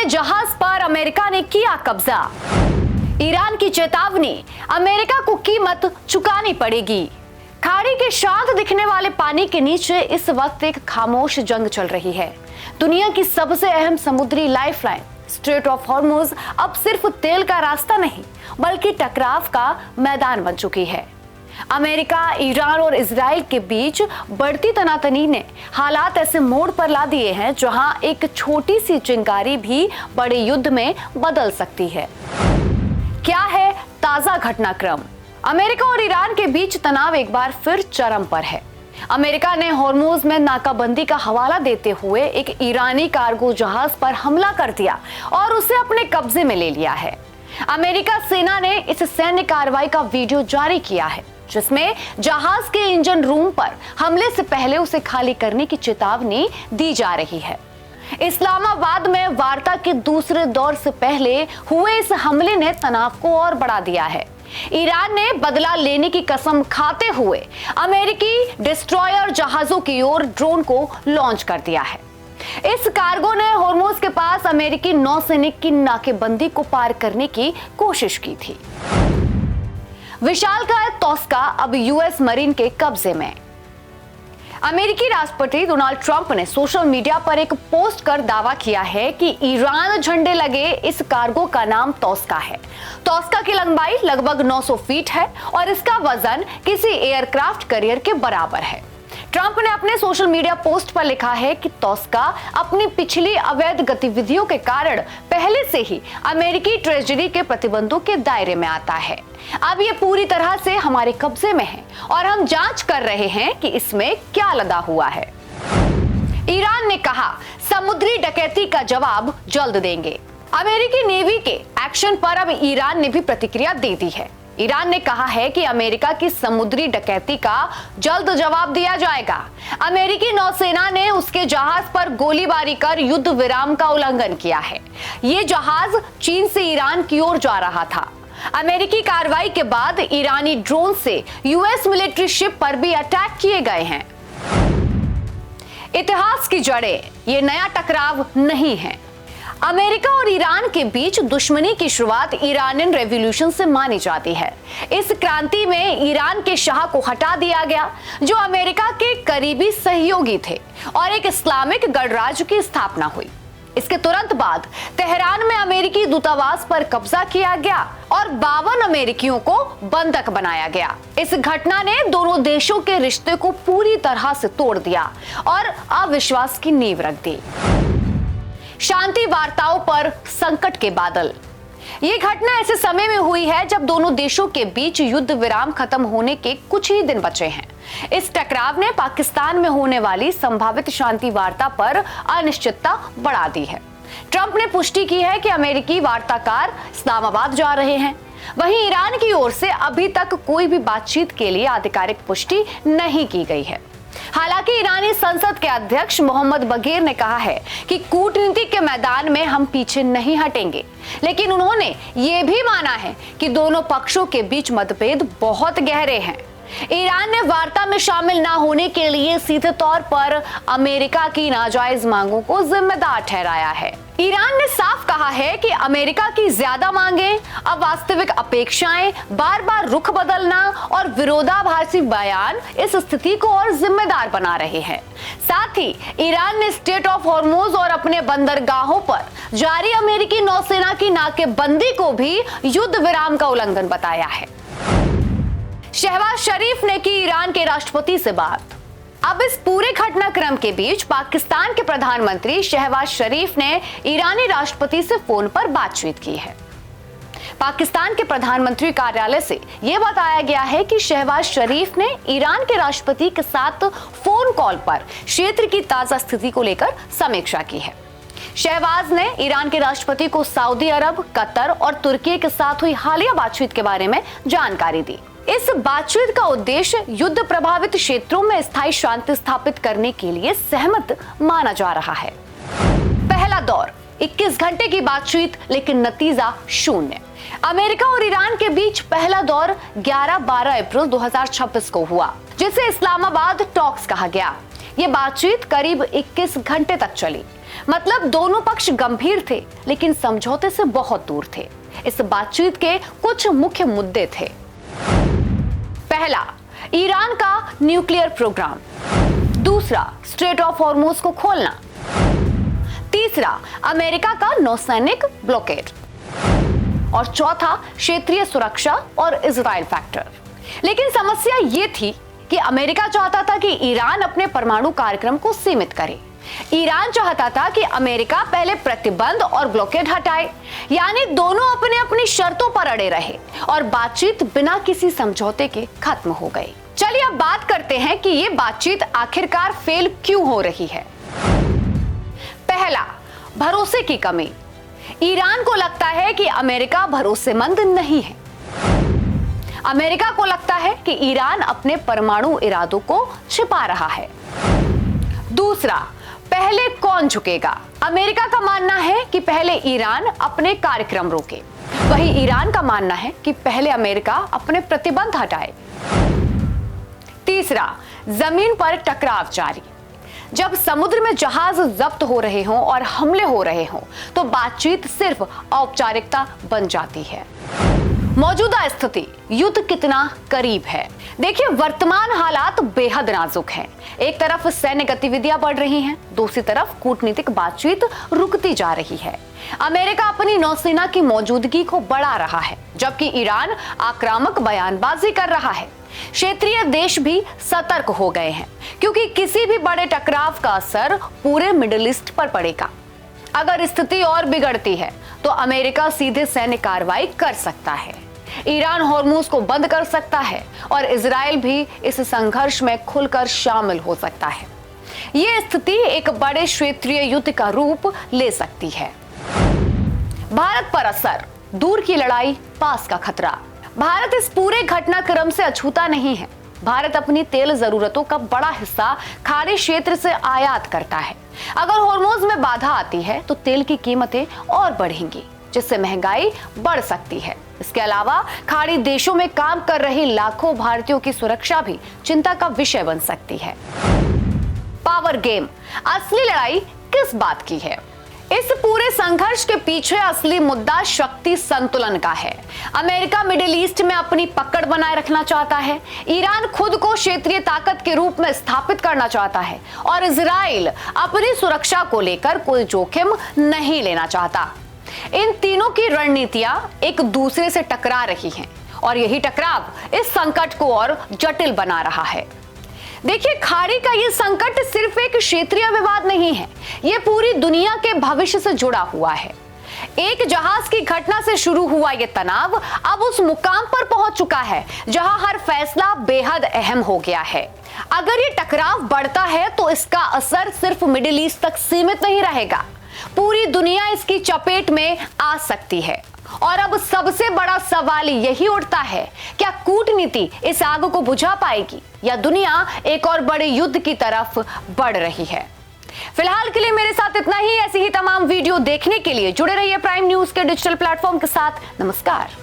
जहाज पर अमेरिका ने किया कब्जा। ईरान की चेतावनी, अमेरिका को कीमत चुकानी पड़ेगी। खाड़ी के शांत दिखने वाले पानी के नीचे इस वक्त एक खामोश जंग चल रही है। दुनिया की सबसे अहम समुद्री लाइफलाइन स्ट्रेट ऑफ हॉर्मुज अब सिर्फ तेल का रास्ता नहीं बल्कि टकराव का मैदान बन चुकी है। अमेरिका, ईरान और इजराइल के बीच बढ़ती तनातनी ने हालात ऐसे मोड़ पर ला दिए हैं जहां एक छोटी सी चिंगारी भी बड़े युद्ध में बदल सकती है। क्या है ताजा घटनाक्रम? अमेरिका और ईरान के बीच तनाव एक बार फिर चरम पर है। अमेरिका ने हॉर्मुज में नाकाबंदी का हवाला देते हुए एक ईरानी कार्गो जहाज पर हमला कर दिया और उसे अपने कब्जे में ले लिया है। अमेरिका सेना ने इस सैन्य कार्रवाई का वीडियो जारी किया है जिसमें जहाज के इंजन रूम पर हमले से पहले उसे खाली करने की चेतावनी दी जा रही है। इस्लामाबाद में वार्ता के दूसरे दौर से पहले हुए इस हमले ने तनाव को और बढ़ा दिया है। ईरान ने बदला लेने की कसम खाते हुए अमेरिकी डिस्ट्रॉयर जहाजों की ओर ड्रोन को लॉन्च कर दिया है। इस कार्गो ने हॉर्मुज के पास अमेरिकी नौसैनिक की नाकेबंदी को पार करने की कोशिश की थी। विशालकाय तोस्का अब यूएस मरीन के कब्जे में। अमेरिकी राष्ट्रपति डोनाल्ड ट्रंप ने सोशल मीडिया पर एक पोस्ट कर दावा किया है कि ईरान झंडे लगे इस कार्गो का नाम तोस्का है। तोस्का की लंबाई लगभग 900 फीट है और इसका वजन किसी एयरक्राफ्ट कैरियर के बराबर है। ट्रंप ने अपने सोशल मीडिया पोस्ट पर लिखा है कि तोस्का अपनी पिछली अवैध गतिविधियों के कारण पहले से ही अमेरिकी ट्रेजरी के प्रतिबंधों के दायरे में आता है। अब ये पूरी तरह से हमारे कब्जे में है और हम जांच कर रहे हैं कि इसमें क्या लदा हुआ है। ईरान ने कहा, समुद्री डकैती का जवाब जल्द देंगे। अमेरिकी नेवी के एक्शन पर अब ईरान ने भी प्रतिक्रिया दे दी है। ईरान ने कहा है कि अमेरिका की समुद्री डकैती का जल्द जवाब दिया जाएगा। अमेरिकी नौसेना ने उसके जहाज पर गोलीबारी कर युद्ध विराम का उल्लंघन किया है। ये जहाज चीन से ईरान की ओर जा रहा था। अमेरिकी कार्रवाई के बाद ईरानी ड्रोन से यूएस मिलिट्री शिप पर भी अटैक किए गए हैं। इतिहास की जड़ें, ये नया टकराव नहीं है। अमेरिका और ईरान के बीच दुश्मनी की शुरुआत ईरानियन रेवोल्यूशन से मानी जाती है। इस क्रांति में ईरान के शाह को हटा दिया गया जो अमेरिका के करीबी सहयोगी थे और एक इस्लामिक गणराज्य की स्थापना हुई। इसके तुरंत बाद तेहरान में अमेरिकी दूतावास पर कब्जा किया गया और 52 अमेरिकियों को बंधक बनाया गया। इस घटना ने दोनों देशों के रिश्ते को पूरी तरह से तोड़ दिया और अविश्वास की नींव रख दी। शांति वार्ताओं पर संकट के बादल। ये घटना ऐसे समय में हुई है जब दोनों देशों के बीच युद्ध विराम खत्म होने के कुछ ही दिन बचे हैं। इस टकराव ने पाकिस्तान में होने वाली संभावित शांति वार्ता पर अनिश्चितता बढ़ा दी है। ट्रंप ने पुष्टि की है कि अमेरिकी वार्ताकार इस्लामाबाद जा रहे हैं। वहीं ईरान की ओर से अभी तक कोई भी बातचीत के लिए आधिकारिक पुष्टि नहीं की गई है। हालांकि ईरानी संसद के अध्यक्ष मोहम्मद बगीर ने कहा है कि कूटनीति के मैदान में हम पीछे नहीं हटेंगे, लेकिन उन्होंने ये भी माना है कि दोनों पक्षों के बीच मतभेद बहुत गहरे हैं। ईरान ने वार्ता में शामिल ना होने के लिए सीधे तौर पर अमेरिका की नाजायज मांगों को जिम्मेदार ठहराया है। ईरान ने साफ कहा है कि अमेरिका की ज्यादा मांगें, अवास्तविक अपेक्षाएं, बार बार रुख बदलना और विरोधाभासी बयान इस स्थिति को और जिम्मेदार बना रहे हैं। साथ ही ईरान ने स्ट्रेट ऑफ हॉर्मुज और अपने बंदरगाहों पर जारी अमेरिकी नौसेना की नाकेबंदी को भी युद्ध विराम का उल्लंघन बताया है। शहबाज शरीफ ने की ईरान के राष्ट्रपति से बात। अब इस पूरे घटनाक्रम के बीच पाकिस्तान के प्रधानमंत्री शहबाज शरीफ ने ईरानी राष्ट्रपति से फोन पर बातचीत की है। पाकिस्तान के प्रधानमंत्री कार्यालय से यह बताया गया है कि शहबाज शरीफ ने ईरान के राष्ट्रपति के साथ फोन कॉल पर क्षेत्र की ताजा स्थिति को लेकर समीक्षा की है। शहबाज ने ईरान के राष्ट्रपति को सऊदी अरब, कतर और तुर्की के साथ हुई हालिया बातचीत के बारे में जानकारी दी। इस बातचीत का उद्देश्य युद्ध प्रभावित क्षेत्रों में स्थायी शांति स्थापित करने के लिए सहमत माना जा रहा है। पहला दौर 21 घंटे की बातचीत, लेकिन नतीजा शून्य। अमेरिका और ईरान के बीच पहला दौर 11-12 अप्रैल 2026 को हुआ, जिसे इस्लामाबाद टॉक्स कहा गया। ये बातचीत करीब 21 घंटे तक चली। मतलब दोनों पक्ष गंभीर थे, लेकिन समझौते से बहुत दूर थे। इस बातचीत के कुछ मुख्य मुद्दे थे। पहला, ईरान का न्यूक्लियर प्रोग्राम। दूसरा, स्ट्रेट ऑफ हॉर्मुज को खोलना। तीसरा, अमेरिका का नौसैनिक ब्लॉकेड। और चौथा, क्षेत्रीय सुरक्षा और इजराइल फैक्टर। लेकिन समस्या यह थी कि अमेरिका चाहता था कि ईरान अपने परमाणु कार्यक्रम को सीमित करे। ईरान चाहता था कि अमेरिका पहले प्रतिबंध और ब्लॉकेड हटाए, यानी दोनों अपने अपनी शर्तों पर अड़े रहे और बातचीत बिना किसी समझौते के खत्म हो गई। चलिए अब बात करते हैं कि ये बातचीत आखिरकार फेल क्यों हो रही है। पहला, भरोसे की कमी। ईरान को लगता है कि अमेरिका भरोसेमंद नहीं है। अमेरिका को लगता है कि ईरान अपने परमाणु इरादों को छिपा रहा है। दूसरा, पहले कौन झुकेगा। अमेरिका का मानना है कि पहले ईरान अपने कार्यक्रम रोके, वहीं ईरान का मानना है कि पहले अमेरिका अपने प्रतिबंध हटाए। तीसरा, जमीन पर टकराव जारी। जब समुद्र में जहाज जब्त हो रहे हों और हमले हो रहे हों, तो बातचीत सिर्फ औपचारिकता बन जाती है। मौजूदा स्थिति, युद्ध कितना करीब है। देखिए, वर्तमान हालात बेहद नाजुक हैं। एक तरफ सैन्य गतिविधियां बढ़ रही हैं, दूसरी तरफ कूटनीतिक बातचीत रुकती जा रही है। अमेरिका अपनी नौसेना की मौजूदगी को बढ़ा रहा है, जबकि ईरान आक्रामक बयानबाजी कर रहा है। क्षेत्रीय देश भी सतर्क हो गए हैं, क्योंकि किसी भी बड़े टकराव का असर पूरे मिडिल ईस्ट पर पड़ेगा। अगर स्थिति और बिगड़ती है तो अमेरिका सीधे सैन्य कार्रवाई कर सकता है, ईरान हॉर्मुज को बंद कर सकता है और इजराइल भी इस संघर्ष में खुलकर शामिल हो सकता है। यह स्थिति एक बड़े क्षेत्रीय युद्ध का रूप ले सकती है। भारत पर असर, दूर की लड़ाई, पास का खतरा। भारत इस पूरे घटनाक्रम से अछूता नहीं है। भारत अपनी तेल जरूरतों का बड़ा हिस्सा खाड़ी क्षेत्र से आयात करता है। अगर हॉर्मुज में बाधा आती है तो तेल की कीमतें और बढ़ेंगी, जिससे महंगाई बढ़ सकती है। इसके अलावा खाड़ी देशों में काम कर रहे लाखों भारतीयों की सुरक्षा भी चिंता का विषय बन सकती है। पावर गेम, असली लड़ाई किस बात की है। इस पूरे संघर्ष के पीछे असली मुद्दा शक्ति संतुलन का है। अमेरिका मिडिल ईस्ट में अपनी पकड़ बनाए रखना चाहता है, ईरान खुद को क्षेत्रीय ताकत के रूप में स्थापित करना चाहता है और इजराइल अपनी सुरक्षा को लेकर कोई जोखिम नहीं लेना चाहता। इन तीनों की रणनीतियां एक दूसरे से टकरा रही हैं और यही टकराव इस संकट को और जटिल बना रहा है। देखिए, खाड़ी का ये संकट सिर्फ एक क्षेत्रीय विवाद नहीं है, ये पूरी दुनिया के भविष्य से जुड़ा हुआ है। एक जहाज की घटना से शुरू हुआ ये तनाव अब उस मुकाम पर पहुंच चुका है जहां हर फैसला बेहद अहम हो गया है। अगर ये टकराव बढ़ता है तो इसका असर सिर्फ मिडिल ईस्ट तक सीमित नहीं रहेगा, पूरी दुनिया इसकी चपेट में आ सकती है। और अब सबसे बड़ा सवाल यही उठता है, क्या कूटनीति इस आग को बुझा पाएगी या दुनिया एक और बड़े युद्ध की तरफ बढ़ रही है। फिलहाल के लिए मेरे साथ इतना ही। ऐसी ही तमाम वीडियो देखने के लिए जुड़े रहिए प्राइम न्यूज के डिजिटल प्लेटफॉर्म के साथ। नमस्कार।